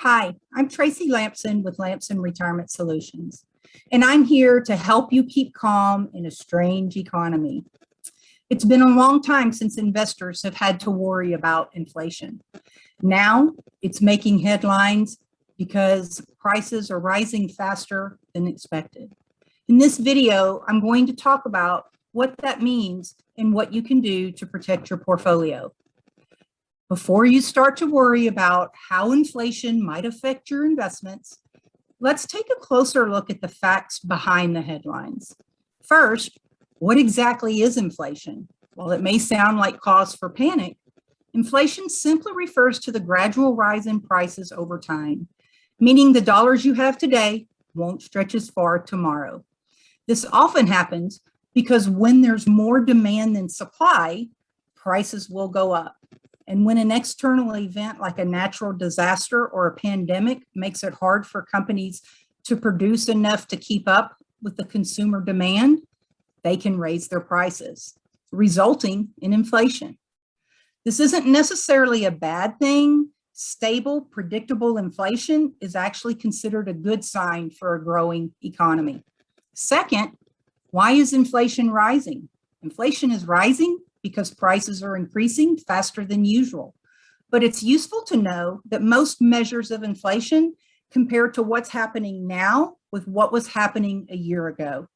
Hi, I'm Tracy Lampson with Lampson Retirement Solutions, and I'm here to help you keep calm in a strange economy. It's been a long time since investors have had to worry about inflation. Now it's making headlines because prices are rising faster than expected. In this video, I'm going to talk about what that means and what you can do to protect your portfolio. Before you start to worry about how inflation might affect your investments, let's take a closer look at the facts behind the headlines. First, what exactly is inflation? While it may sound like cause for panic, inflation simply refers to the gradual rise in prices over time, meaning the dollars you have today won't stretch as far tomorrow. This often happens because when there's more demand than supply, prices will go up. And when an external event like a natural disaster or a pandemic makes it hard for companies to produce enough to keep up with the consumer demand, they can raise their prices, resulting in inflation. This isn't necessarily a bad thing. Stable, predictable inflation is actually considered a good sign for a growing economy. Second, why is inflation rising? Inflation is rising because prices are increasing faster than usual. But it's useful to know that most measures of inflation compare to what's happening now with what was happening a year ago.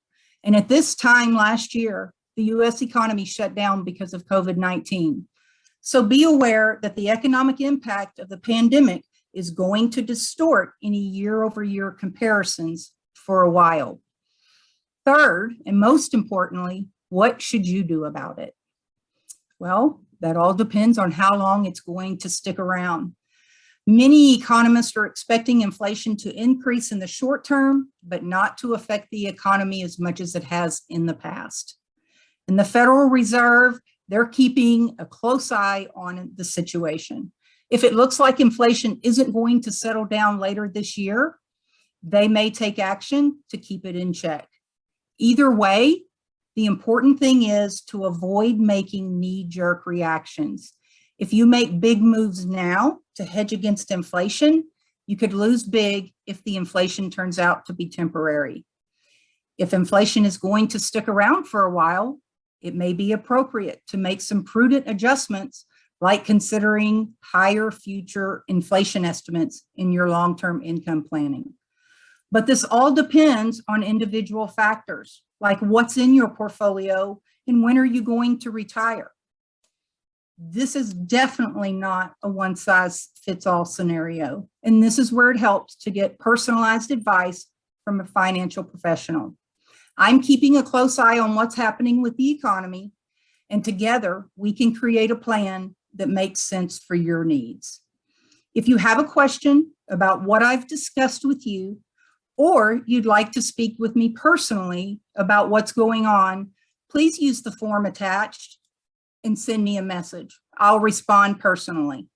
And at this time last year, the US economy shut down because of COVID-19. So be aware that the economic impact of the pandemic is going to distort any year-over-year comparisons for a while. Third, and most importantly, what should you do about it? Well, that all depends on how long it's going to stick around. Many economists are expecting inflation to increase in the short term, but not to affect the economy as much as it has in the past. And the Federal Reserve, they're keeping a close eye on the situation. If it looks like inflation isn't going to settle down later this year, they may take action to keep it in check. Either way, the important thing is to avoid making knee-jerk reactions. If you make big moves now to hedge against inflation, you could lose big if the inflation turns out to be temporary. If inflation is going to stick around for a while, it may be appropriate to make some prudent adjustments, like considering higher future inflation estimates in your long-term income planning. But this all depends on individual factors, like what's in your portfolio and when are you going to retire. This is definitely not a one-size-fits-all scenario, and this is where it helps to get personalized advice from a financial professional. I'm keeping a close eye on what's happening with the economy, and together we can create a plan that makes sense for your needs. If you have a question about what I've discussed with you, or you'd like to speak with me personally about what's going on, please use the form attached and send me a message. I'll respond personally.